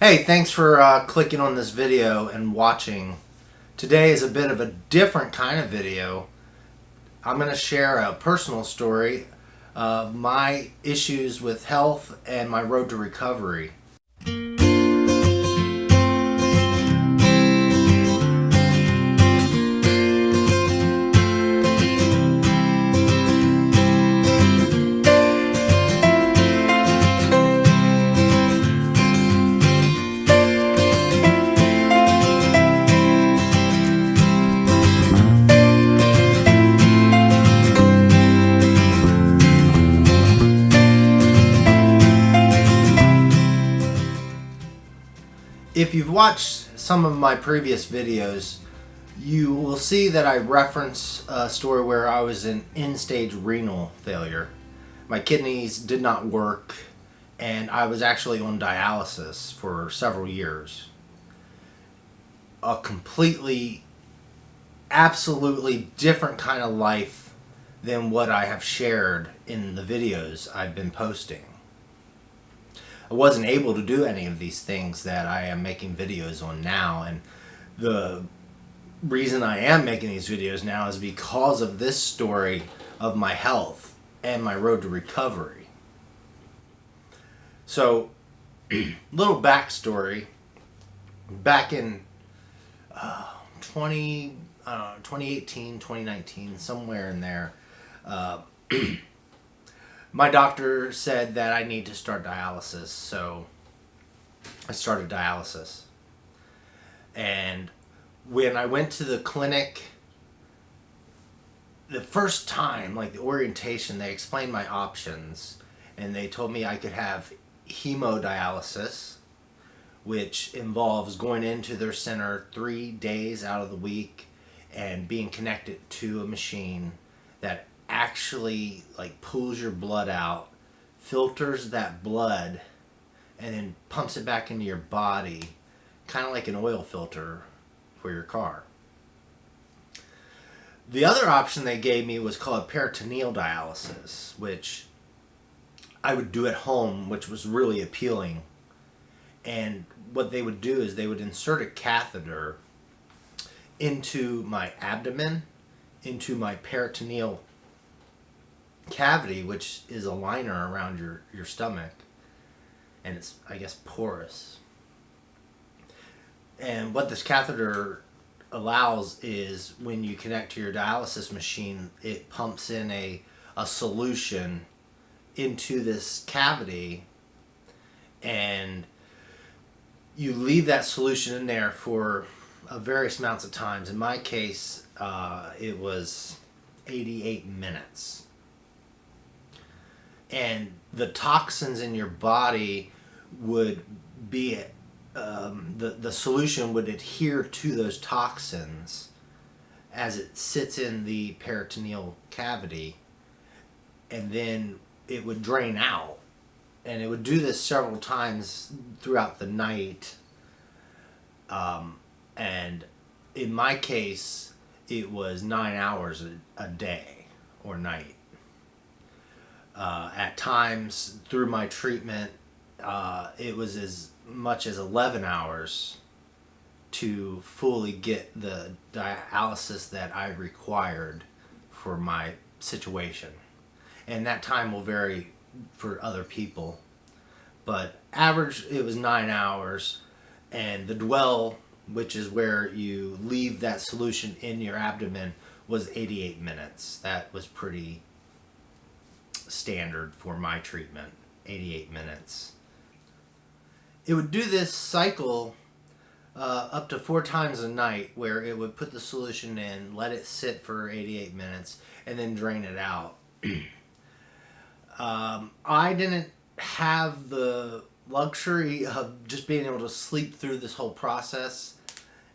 Hey, thanks for clicking on this video and watching. Today is a bit of a different kind of video. I'm going to share a personal story of my issues with health and my road to recovery. If you've watched some of my previous videos, you will see that I reference a story where I was in end-stage renal failure. My kidneys did not work, and I was actually on dialysis for several years. A completely, absolutely different kind of life than what I have shared in the videos I've been posting. I wasn't able to do any of these things that I am making videos on now, and the reason I am making these videos now is because of this story of my health and my road to recovery. So, little backstory. Back in 2018, 2019, somewhere in there, my doctor said that I need to start dialysis, so I started dialysis. And when I went to the clinic, the first time, like the orientation, they explained my options, and they told me I could have hemodialysis, which involves going into their center 3 days out of the week and being connected to a machine that actually pulls your blood out, filters that blood, and then pumps it back into your body, kind of like an oil filter for your car. The other option they gave me was called peritoneal dialysis, which I would do at home, which was really appealing. And what they would do is they would insert a catheter into my abdomen, into my peritoneal cavity, which is a liner around your stomach, and it's, I guess, porous. And what this catheter allows is when you connect to your dialysis machine, it pumps in a solution into this cavity, and you leave that solution in there for various amounts of times. In my case, it was 88 minutes. And the toxins in your body would be, the solution would adhere to those toxins as it sits in the peritoneal cavity, and then it would drain out. And it would do this several times throughout the night. And in my case, it was 9 hours a day or night. At times through my treatment, it was as much as 11 hours to fully get the dialysis that I required for my situation. And that time will vary for other people. But average, it was 9 hours. And the dwell, which is where you leave that solution in your abdomen, was 88 minutes. That was pretty standard for my treatment, 88 minutes. It would do this cycle up to 4 times a night, where it would put the solution in, let it sit for 88 minutes, and then drain it out. I didn't have the luxury of just being able to sleep through this whole process,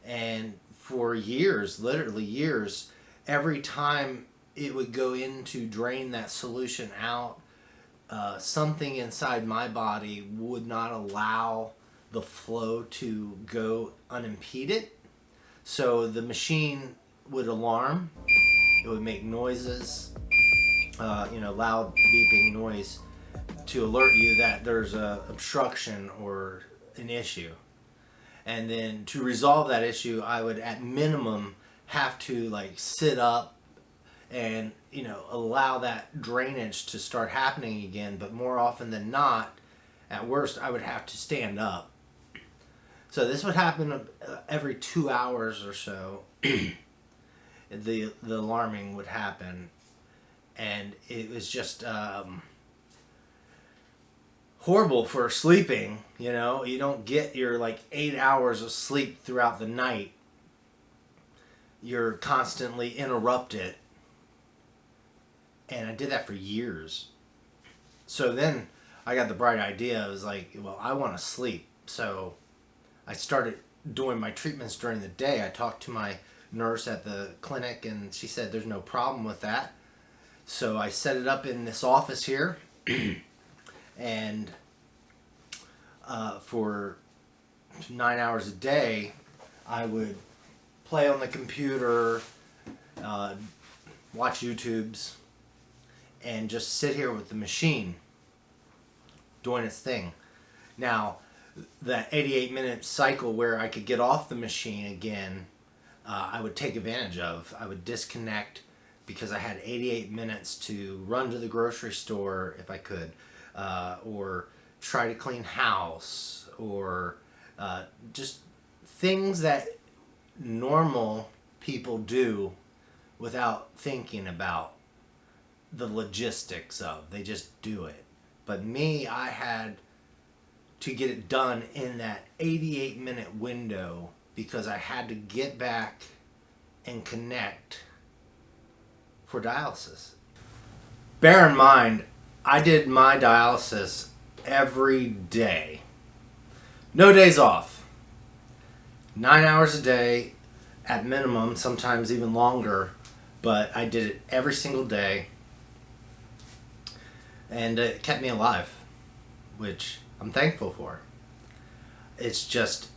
and for years, literally years, every time it would go in to drain that solution out, something inside my body would not allow the flow to go unimpeded. So the machine would alarm, it would make noises, loud beeping noise to alert you that there's a obstruction or an issue. And then to resolve that issue, I would at minimum have to like sit up and, you know, allow that drainage to start happening again. But more often than not, at worst, I would have to stand up. So this would happen every 2 hours or so. The alarming would happen, and it was just horrible for sleeping. You know, you don't get your like 8 hours of sleep throughout the night. You're constantly interrupted, and I did that for years. So then I got the bright idea. I was like, well, I want to sleep. So I started doing my treatments during the day. I talked to my nurse at the clinic, and she said there's no problem with that. So I set it up in this office here, and for 9 hours a day, I would play on the computer, watch YouTubes, and just sit here with the machine doing its thing. Now, that 88-minute cycle where I could get off the machine again, I would take advantage of. I would disconnect because I had 88 minutes to run to the grocery store if I could, or try to clean house, or just things that normal people do without thinking about the logistics of. They just do it. But me, I had to get it done in that 88-minute window because I had to get back and connect for dialysis. Bear in mind, I did my dialysis every day. No days off. 9 hours a day at minimum, sometimes even longer, but I did it every single day, and it kept me alive, which I'm thankful for. It's just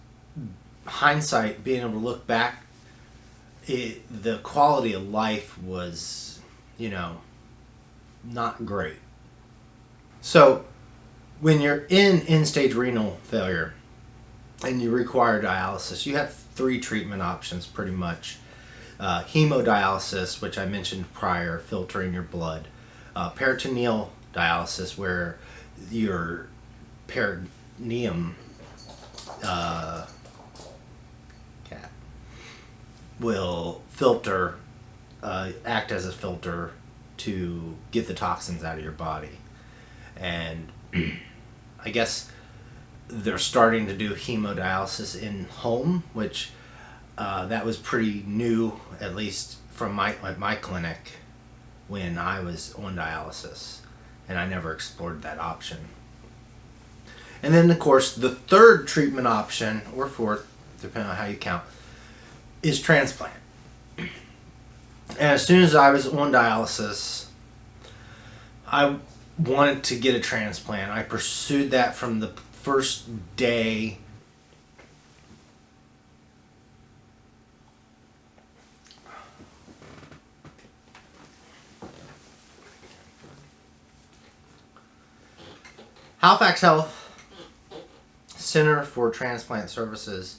hindsight, being able to look back, the quality of life was, you know, not great. So when you're in end-stage renal failure and you require dialysis, you have 3 treatment options pretty much. Hemodialysis, which I mentioned prior, filtering your blood. Peritoneal dialysis, where your peritoneum will filter, act as a filter to get the toxins out of your body. And I guess they're starting to do hemodialysis in home, which that was pretty new, at least from my clinic when I was on dialysis, and I never explored that option. And then, of course, the third treatment option, or fourth, depending on how you count, is transplant. And as soon as I was on dialysis, I wanted to get a transplant. I pursued that from the first day. Halifax Health Center for Transplant Services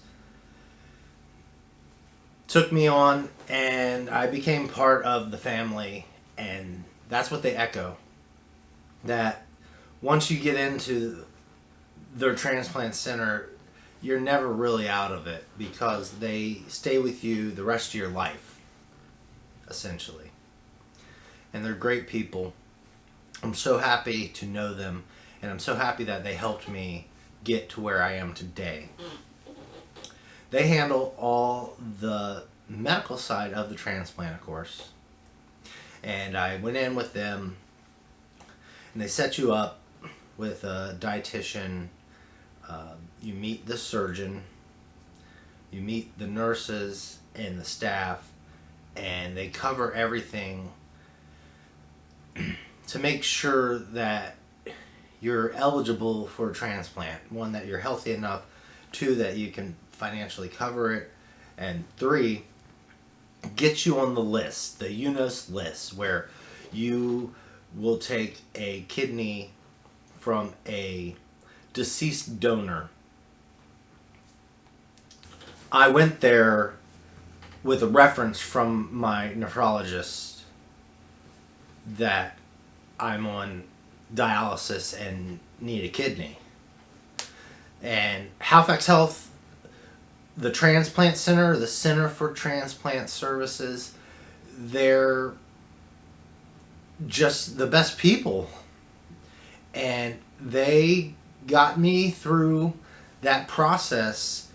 took me on, and I became part of the family, and that's what they echo. That once you get into their transplant center, you're never really out of it because they stay with you the rest of your life, essentially. And they're great people. I'm so happy to know them, and I'm so happy that they helped me get to where I am today. They handle all the medical side of the transplant, of course. And I went in with them, and they set you up with a dietitian. You meet the surgeon, you meet the nurses and the staff, and they cover everything to make sure that you're eligible for a transplant. 1, that you're healthy enough. 2, that you can financially cover it. And 3, get you on the list, the UNOS list, where you will take a kidney from a deceased donor, I went there with a reference from my nephrologist that I'm on dialysis and need a kidney. And Halifax Health, the Transplant Center, the Center for Transplant Services, they're just the best people. And they got me through that process.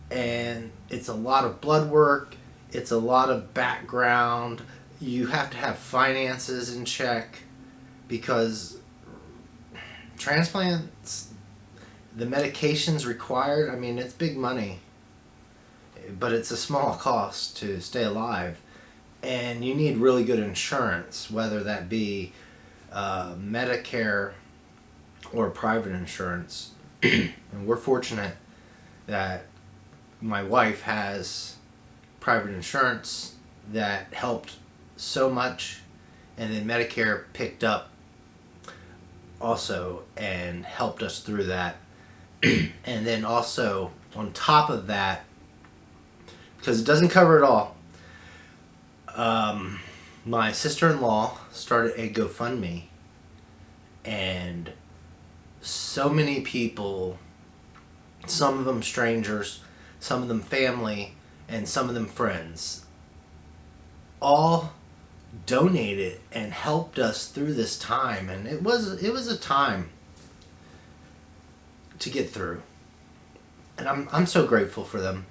And it's a lot of blood work. It's a lot of background. You have to have finances in check because transplants, the medications required, I mean, it's big money, but it's a small cost to stay alive. And you need really good insurance, whether that be Medicare or private insurance. And we're fortunate that my wife has private insurance that helped so much, and then Medicare picked up also and helped us through that. And then also on top of that, because it doesn't cover it all, my sister-in-law started a GoFundMe, and so many people, some of them strangers, some of them family, and some of them friends, all donated and helped us through this time. And it was a time to get through, and I'm so grateful for them,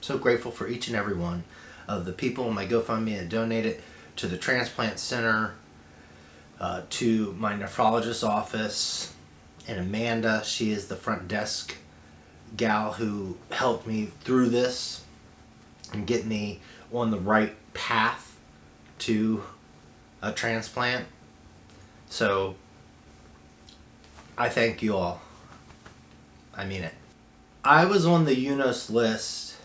so grateful for each and every one of the people in my GoFundMe that donated to the Transplant Center, to my nephrologist's office, and Amanda, she is the front desk gal who helped me through this and get me on the right path to a transplant. So I thank you all. I mean it. I was on the UNOS list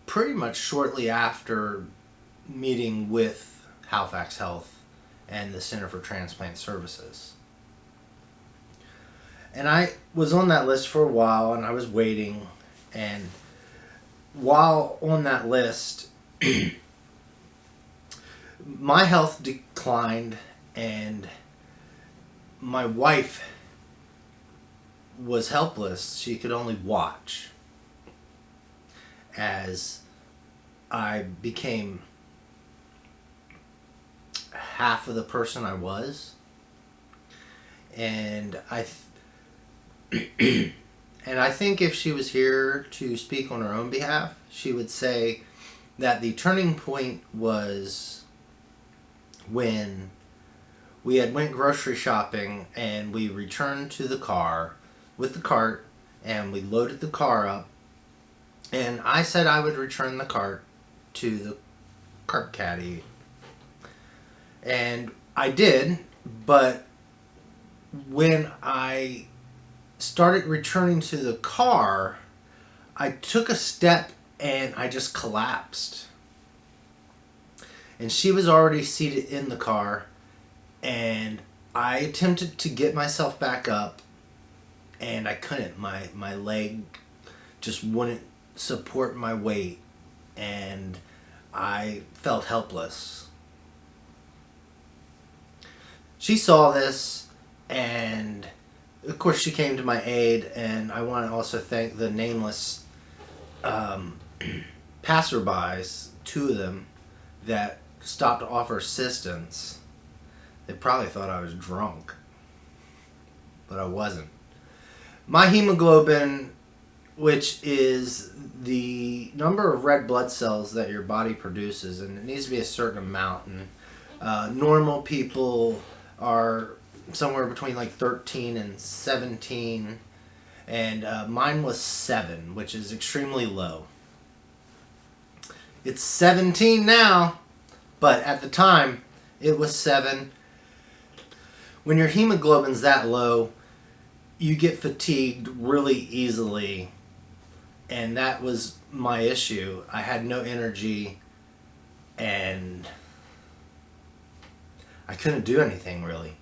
pretty much shortly after meeting with Halifax Health and the Center for Transplant Services. And I was on that list for a while, and I was waiting. And while on that list, my health declined, and my wife was helpless. She could only watch as I became half of the person I was. And and I think if she was here to speak on her own behalf, she would say that the turning point was when we had went grocery shopping and we returned to the car with the cart, and we loaded the car up, and I said I would return the cart to the cart caddy. And I did, but when I started returning to the car, I took a step and I just collapsed. And she was already seated in the car, and I attempted to get myself back up, and I couldn't. My leg just wouldn't support my weight, and I felt helpless. She saw this, and of course she came to my aid, and I want to also thank the nameless passerbys, two of them, that stopped to offer assistance. They probably thought I was drunk, but I wasn't. My hemoglobin, which is the number of red blood cells that your body produces, and it needs to be a certain amount, and normal people are somewhere between like 13 and 17, and mine was 7, which is extremely low. It's 17 now, but at the time it was 7. When your hemoglobin's that low, you get fatigued really easily, and that was my issue. I had no energy, and I couldn't do anything really.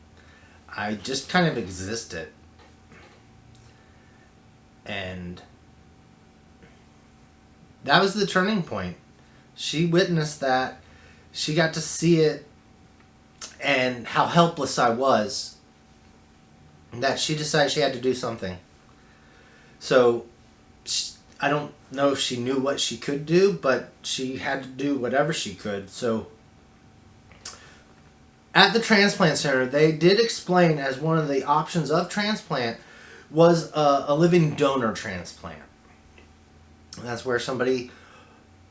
I just kind of existed. And that was the turning point. She witnessed that. She got to see it and how helpless I was, that she decided she had to do something. So I don't know if she knew what she could do, but she had to do whatever she could. So at the transplant center, they did explain as one of the options of transplant was a living donor transplant. That's where somebody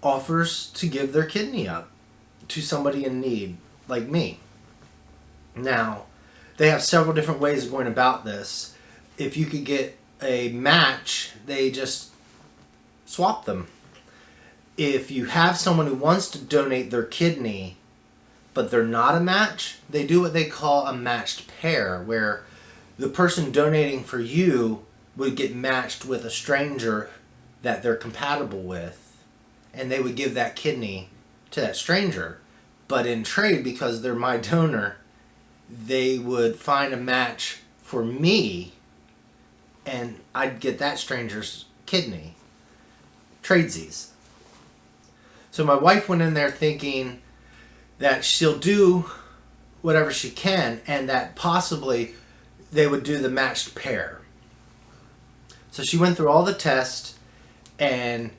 offers to give their kidney up to somebody in need, like me. Now, they have several different ways of going about this. If you could get a match, they just swap them. If you have someone who wants to donate their kidney, but they're not a match, they do what they call a matched pair, where the person donating for you would get matched with a stranger that they're compatible with, and they would give that kidney to that stranger. But in trade, because they're my donor, they would find a match for me, and I'd get that stranger's kidney. Tradesies. So my wife went in there thinking that she'll do whatever she can, and that possibly they would do the matched pair. So she went through all the tests, and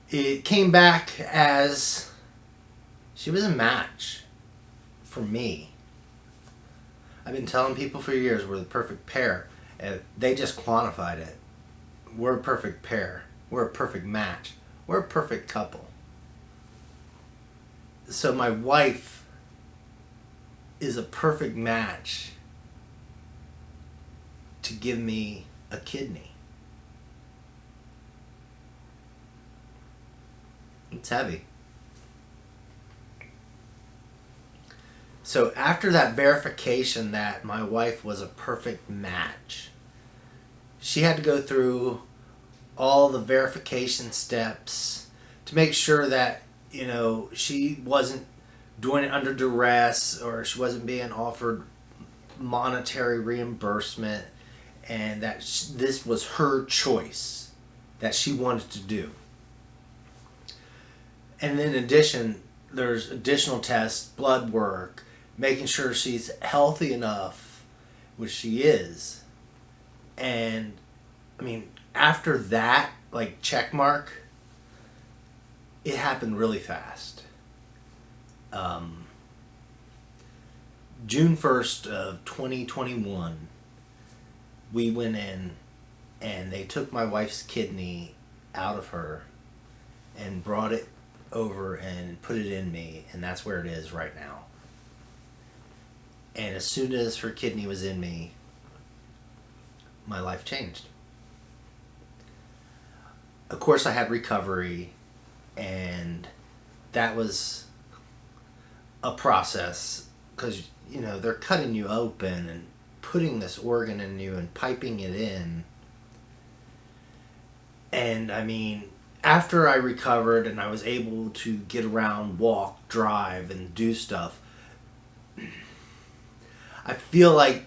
it came back as she was a match for me. I've been telling people for years we're the perfect pair, and they just quantified it. We're a perfect pair. We're a perfect match. We're a perfect couple. So my wife is a perfect match to give me a kidney. It's heavy. So after that verification that my wife was a perfect match, she had to go through all the verification steps to make sure that, you know, she wasn't doing it under duress, or she wasn't being offered monetary reimbursement, and that this was her choice that she wanted to do. And in addition, there's additional tests, blood work, making sure she's healthy enough, which she is. And I mean, after that, like, check mark, it happened really fast. June 1st of 2021, we went in and they took my wife's kidney out of her and brought it over and put it in me, and that's where it is right now. And as soon as her kidney was in me, my life changed. Of course, I had recovery, and that was a process, because, you know, they're cutting you open and putting this organ in you and piping it in. And I mean, after I recovered and I was able to get around, walk, drive, and do stuff, I feel like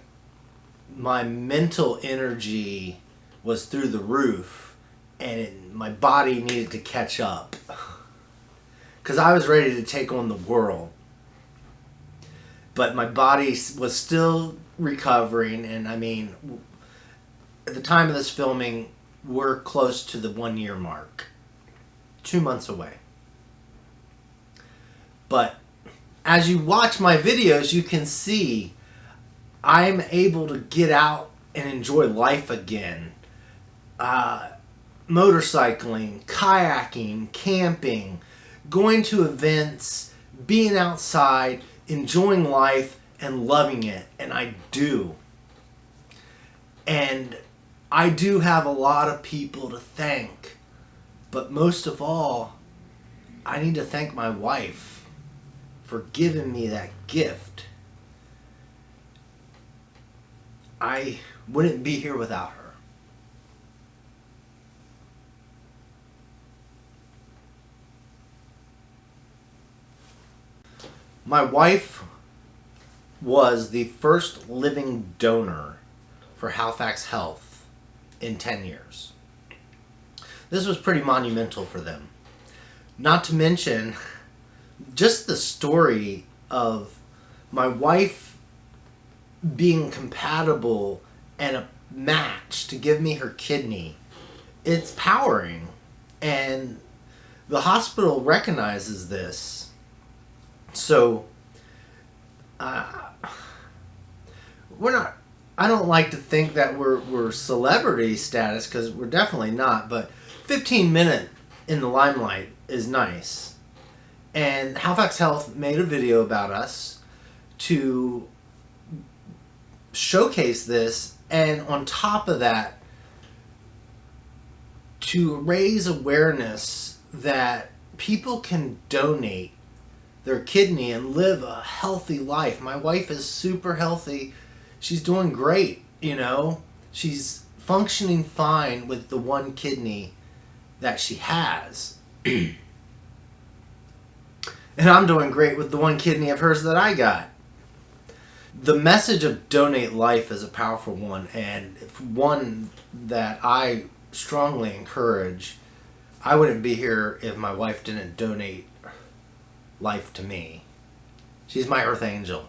my mental energy was through the roof, and my body needed to catch up, because I was ready to take on the world. But my body was still recovering, and I mean, at the time of this filming, we're close to the 1 year mark. 2 months away. But as you watch my videos, you can see I'm able to get out and enjoy life again. Motorcycling, kayaking, camping, going to events, being outside, enjoying life, and loving it. And I do. And I do have a lot of people to thank. But most of all, I need to thank my wife for giving me that gift. I wouldn't be here without her. My wife was the first living donor for Halifax Health in 10 years. This was pretty monumental for them. Not to mention, just the story of my wife being compatible and a match to give me her kidney. It's powering. And the hospital recognizes this. So, I don't like to think that we're celebrity status, because we're definitely not, but 15 minutes in the limelight is nice. And Halifax Health made a video about us to showcase this, and on top of that, to raise awareness that people can donate their kidney and live a healthy life. My wife is super healthy. She's doing great, you know. She's functioning fine with the one kidney that she has. And I'm doing great with the one kidney of hers that I got. The message of donate life is a powerful one, and one that I strongly encourage. I wouldn't be here if my wife didn't donate life to me. She's my earth angel.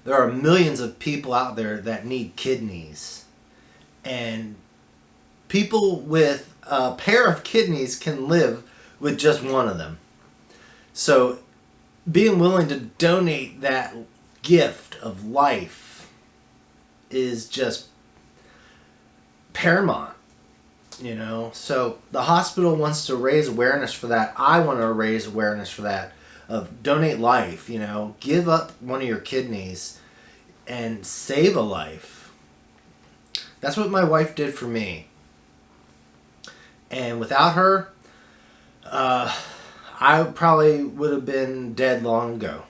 There are millions of people out there that need kidneys, and people with a pair of kidneys can live with just one of them. So being willing to donate that gift of life is just paramount, you know. So the hospital wants to raise awareness for that. I want to raise awareness for that, of donate life, you know. Give up one of your kidneys and save a life. That's what my wife did for me. And without her, I probably would have been dead long ago.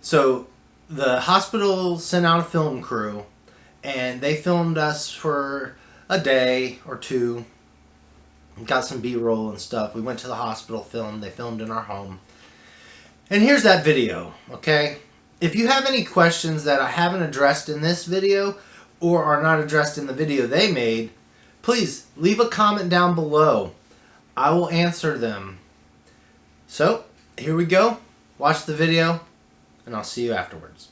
So the hospital sent out a film crew, and they filmed us for a day or two. Got some B-roll and stuff. We went to the hospital, filmed. They filmed in our home. And here's that video, okay? If you have any questions that I haven't addressed in this video or are not addressed in the video they made, please leave a comment down below. I will answer them. So, here we go. Watch the video, and I'll see you afterwards.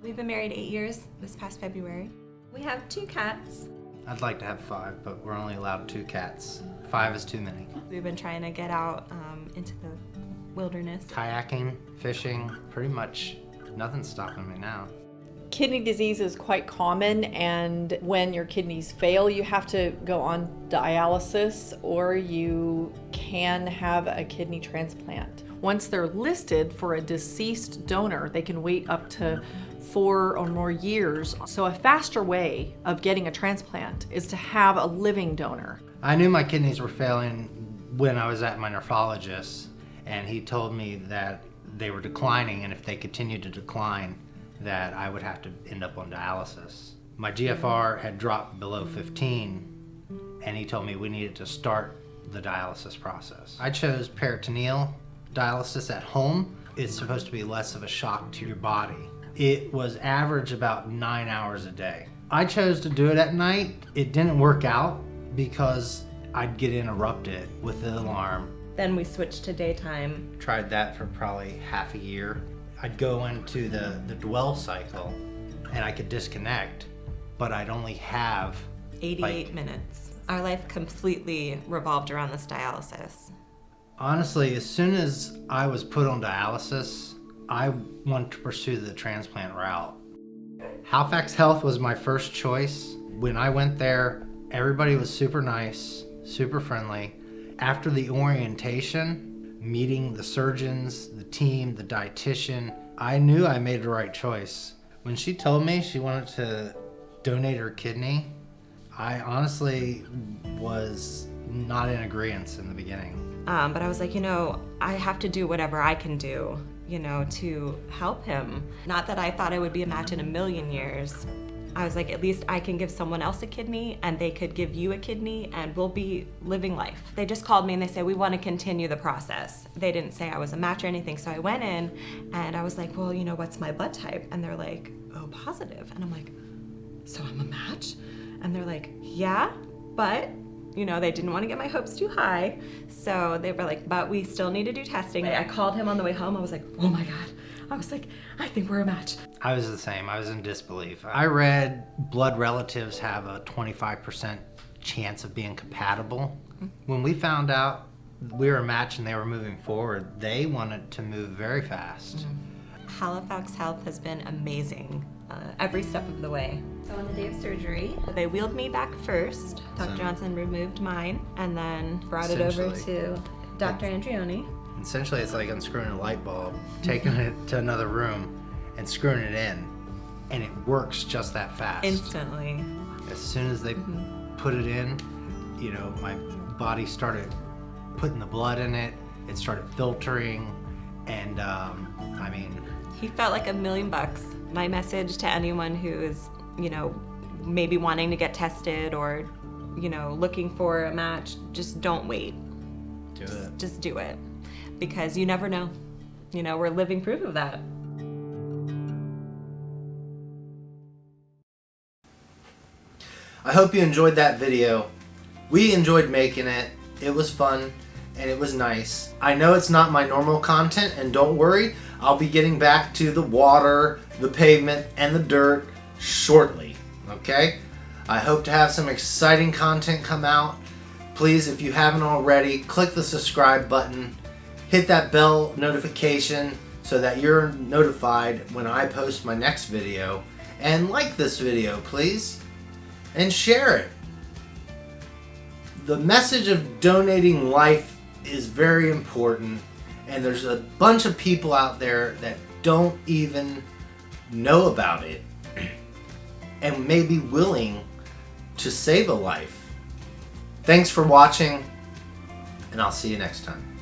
We've been married 8 years this past February. We have 2 cats. I'd like to have 5, but we're only allowed 2 cats. 5 is too many. We've been trying to get out into the wilderness. Kayaking, fishing, pretty much nothing's stopping me now. Kidney disease is quite common, and when your kidneys fail, you have to go on dialysis, or you can have a kidney transplant. Once they're listed for a deceased donor, they can wait up to 4 or more years. So a faster way of getting a transplant is to have a living donor. I knew my kidneys were failing when I was at my nephrologist, and he told me that they were declining, and if they continued to decline, that I would have to end up on dialysis. My GFR had dropped below 15, and he told me we needed to start the dialysis process. I chose peritoneal dialysis at home. It's supposed to be less of a shock to your body. It was average about 9 hours a day. I chose to do it at night. It didn't work out because I'd get interrupted with the alarm. Then we switched to daytime. Tried that for probably half a year. I'd go into the dwell cycle and I could disconnect, but I'd only have 88 minutes. Our life completely revolved around this dialysis. Honestly, as soon as I was put on dialysis, I wanted to pursue the transplant route. Halifax Health was my first choice. When I went there, everybody was super nice, super friendly. After the orientation, meeting the surgeons, the team, the dietitian, I knew I made the right choice. When she told me she wanted to donate her kidney, I honestly was not in agreement in the beginning. But I was like, I have to do whatever I can do, to help him. Not that I thought I would be a match in a million years, I was like, at least I can give someone else a kidney and they could give you a kidney and we'll be living life. They just called me and they said, we want to continue the process. They didn't say I was a match or anything. So I went in and I was like, well, you know, what's my blood type? And they're like, oh, positive. And I'm like, so I'm a match? And they're like, yeah, but you know, they didn't want to get my hopes too high. So they were like, but we still need to do testing. I called him on the way home. I was like, oh my God. I was like, I think we're a match. I was the same. I was in disbelief. I read blood relatives have a 25% chance of being compatible. When we found out we were a match and they were moving forward, they wanted to move very fast. Halifax Health has been amazing every step of the way. So on the day of surgery, they wheeled me back first. Dr. Johnson removed mine and then brought it over to Dr. Andreoni. Essentially, it's like unscrewing a light bulb, taking it to another room, and screwing it in, and it works just that fast. Instantly. As soon as they put it in, you know, my body started putting the blood in it. It started filtering, and I mean, he felt like $1,000,000. My message to anyone who is, you know, maybe wanting to get tested or, you know, looking for a match, just don't wait. Just do it. Because you never know. You know, we're living proof of that. I hope you enjoyed that video. We enjoyed making it. It was fun and it was nice. I know it's not my normal content, and don't worry, I'll be getting back to the water, the pavement, and the dirt shortly, okay? I hope to have some exciting content come out. Please, if you haven't already, click the subscribe button. Hit that bell notification so that you're notified when I post my next video. And like this video, please. And share it. The message of donating life is very important. And there's a bunch of people out there that don't even know about it and may be willing to save a life. Thanks for watching, and I'll see you next time.